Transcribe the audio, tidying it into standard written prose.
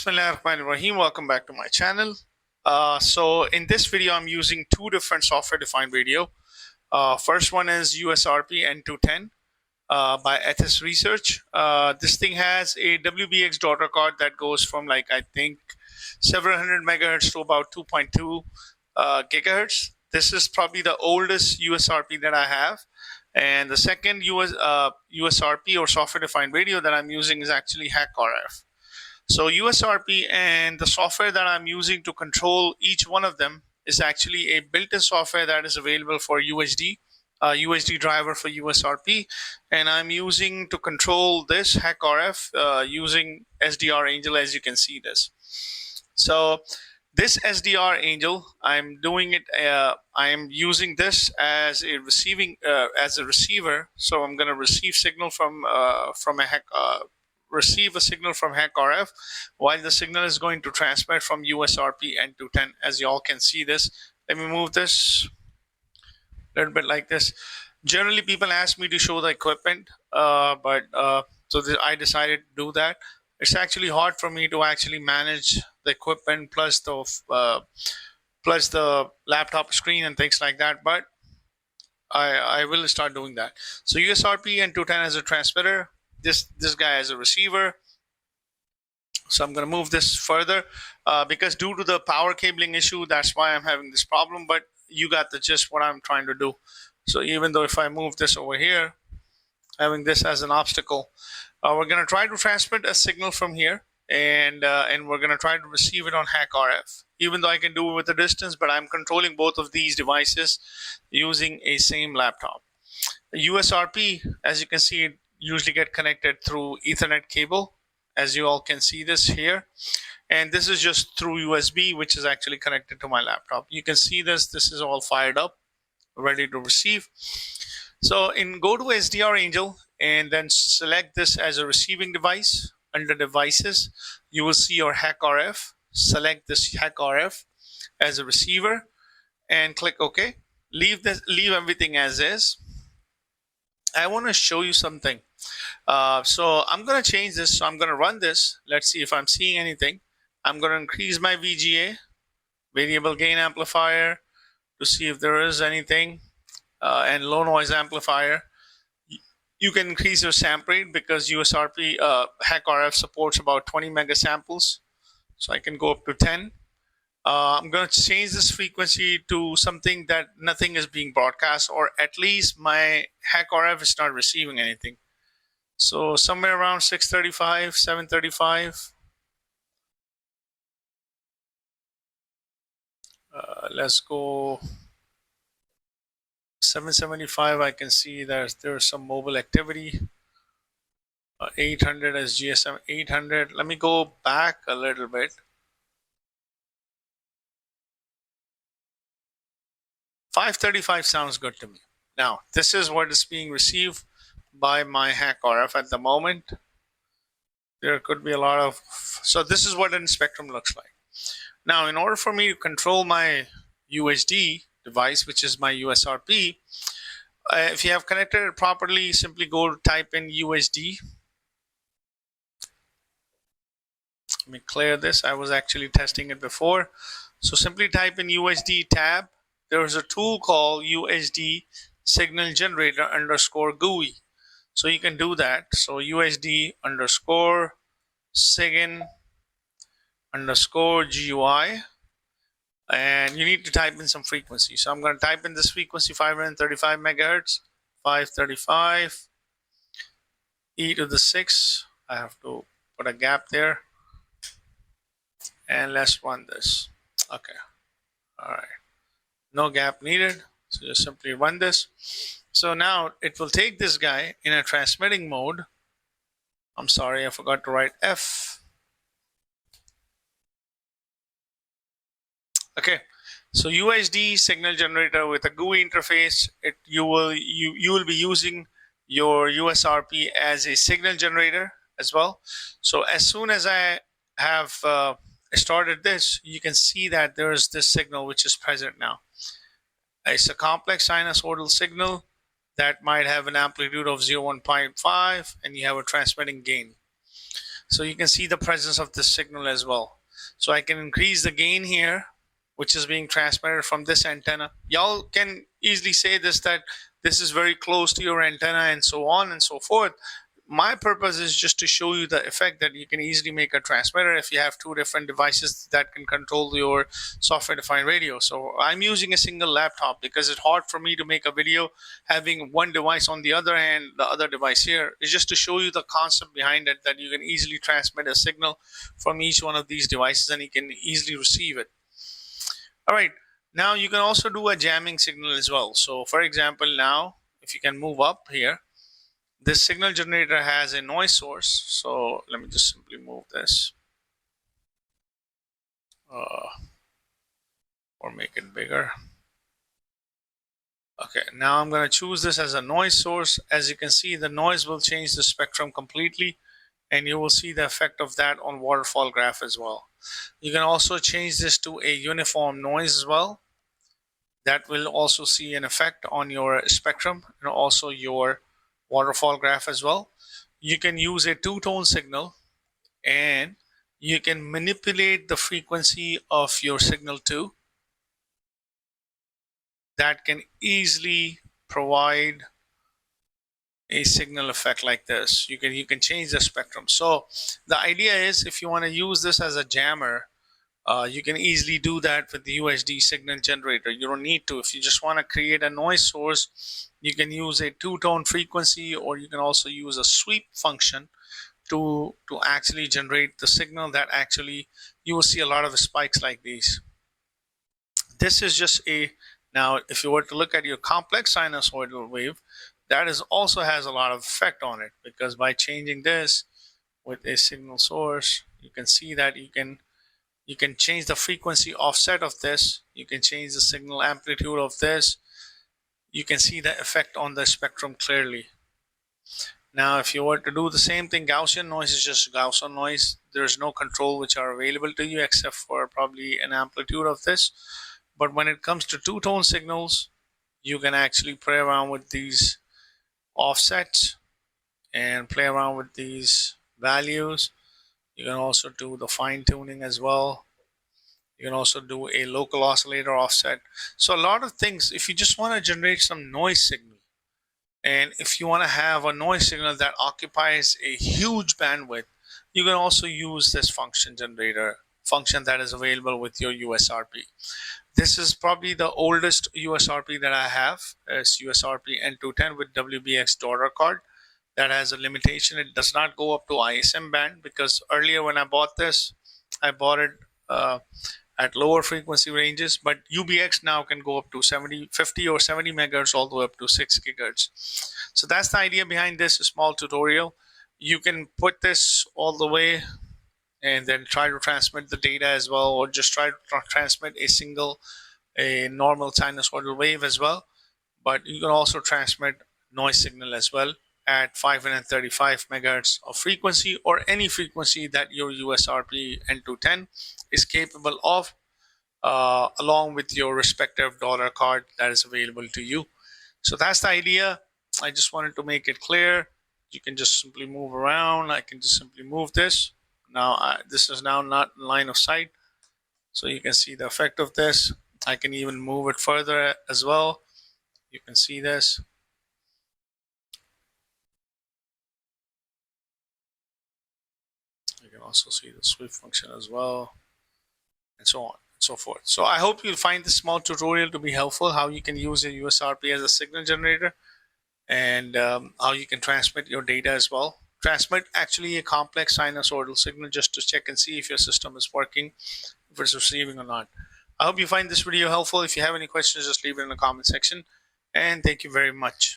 Bismillahirrahmanirrahim. Welcome back to my channel. So in this video, I'm using two different software-defined radio. First one is USRP N210 by Ethis Research. This thing has a WBX daughter card that goes from I think several hundred megahertz to about 2.2 gigahertz. This is probably the oldest USRP that I have. And the second USRP or software-defined radio that I'm using is actually HackRF. So USRP and the software that I'm using to control each one of them is actually a built-in software that is available for USD, USD driver for USRP, and I'm using to control this HackRF using SDRangel, as you can see this. So this SDRangel, I'm doing it. I'm using this as a receiver. So I'm going to receive signal from receive a signal from HackRF, while the signal is going to transmit from USRP N210. As you all can see this, let me move this a little bit like this. Generally, people ask me to show the equipment, I decided to do that. It's actually hard for me to actually manage the equipment plus the laptop screen and things like that, but I will start doing that. So USRP N210 as a transmitter, this guy as a receiver. So I'm going to move this further because due to the power cabling issue, that's why I'm having this problem, but you got the gist what I'm trying to do. So even though if I move this over here, having this as an obstacle, we're going to try to transmit a signal from here, and we're going to try to receive it on HackRF. Even though I can do it with a distance, but I'm controlling both of these devices using a same laptop. USRP, as you can see, it usually get connected through Ethernet cable, as you all can see this here, and this is just through USB, which is actually connected to my laptop. You can see this is all fired up, ready to receive. So go to SDRangel and then select this as a receiving device. Under devices, you will see your HackRF. Select this HackRF as a receiver and click OK. Leave everything as is. I want to show you something. So I'm going to change this. So I'm going to run this. Let's see if I'm seeing anything. I'm going to increase my VGA, variable gain amplifier, to see if there is anything, and low noise amplifier. You can increase your sample rate because USRP HackRF supports about 20 mega samples. So I can go up to 10. I'm going to change this frequency to something that nothing is being broadcast, or at least my HackRF is not receiving anything. So somewhere around 635, 735. Let's go 775. I can see that there's some mobile activity. 800 as GSM 800. Let me go back a little bit. 535 sounds good to me. Now, this is what is being received by my HackRF at the moment. There could be a lot of... So this is what a spectrum looks like. Now, in order for me to control my USD device, which is my USRP, if you have connected it properly, simply go type in USD. Let me clear this. I was actually testing it before. So simply type in USD tab. There is a tool called USD signal generator underscore GUI. So you can do that. So USD underscore SIGIN underscore GUI. And you need to type in some frequency. So I'm going to type in this frequency, 535 megahertz, 535, e to the 6. I have to put a gap there. And let's run this. Okay. All right. No gap needed. So just simply run this. So now it will take this guy in a transmitting mode. I'm sorry, I forgot to write F. Okay. So USD signal generator with a GUI interface. You will be using your USRP as a signal generator as well. So as soon as I have started this, you can see that there is this signal which is present now. It's a complex sinusoidal signal that might have an amplitude of 0.15, and you have a transmitting gain. So you can see the presence of this signal as well. So I can increase the gain here, which is being transmitted from this antenna. Y'all can easily say this, that this is very close to your antenna and so on and so forth. My purpose is just to show you the effect that you can easily make a transmitter if you have two different devices that can control your software defined radio. So I'm using a single laptop because it's hard for me to make a video having one device on the other and the other device here. It's just to show you the concept behind it, that you can easily transmit a signal from each one of these devices and you can easily receive it. All right, now you can also do a jamming signal as well. So for example, now if you can move up here, this signal generator has a noise source. So let me just simply move this or make it bigger. Okay, now I'm going to choose this as a noise source. As you can see, the noise will change the spectrum completely, and you will see the effect of that on waterfall graph as well. You can also change this to a uniform noise as well. That will also see an effect on your spectrum and also your waterfall graph as well. You can use a two-tone signal, and you can manipulate the frequency of your signal too. That can easily provide a signal effect like this. You can change the spectrum. So the idea is, if you want to use this as a jammer, you can easily do that with the USD signal generator. You don't need to. If you just want to create a noise source, you can use a two-tone frequency, or you can also use a sweep function to actually generate the signal that actually you will see a lot of spikes like these. This is just a, now if you were to look at your complex sinusoidal wave, that is also has a lot of effect on it, because by changing this with a signal source, you can see that you can change the frequency offset of this, you can change the signal amplitude of this, you can see the effect on the spectrum clearly. Now if you were to do the same thing, Gaussian noise is just Gaussian noise. There's no control which are available to you except for probably an amplitude of this. But when it comes to two-tone signals, you can actually play around with these offsets and play around with these values. You can also do the fine tuning as well. You can also do a local oscillator offset. So a lot of things, if you just want to generate some noise signal, and if you want to have a noise signal that occupies a huge bandwidth, you can also use this function generator function that is available with your USRP. This is probably the oldest USRP that I have. It's USRP N210 with WBX daughter card. That has a limitation. It does not go up to ISM band, because earlier when I bought this, I bought it at lower frequency ranges, but UBX now can go up to 50 or 70 megahertz all the way up to 6 gigahertz. So that's the idea behind this small tutorial. You can put this all the way and then try to transmit the data as well, or just try to transmit a normal sinusoidal wave as well. But you can also transmit noise signal as well at 535 megahertz of frequency, or any frequency that your USRP N210 is capable of, along with your respective daughter card that is available to you. So that's the idea. I just wanted to make it clear. You can just simply move around. I can just simply move this. Now this is now not in line of sight, so you can see the effect of this. I can even move it further as well. You can see this. You can also see the sweep function as well, and so on and so forth. So I hope you'll find this small tutorial to be helpful, how you can use a USRP as a signal generator, and how you can transmit your data as well. Transmit actually a complex sinusoidal signal just to check and see if your system is working, if it's receiving or not. I hope you find this video helpful. If you have any questions, just leave it in the comment section. And thank you very much.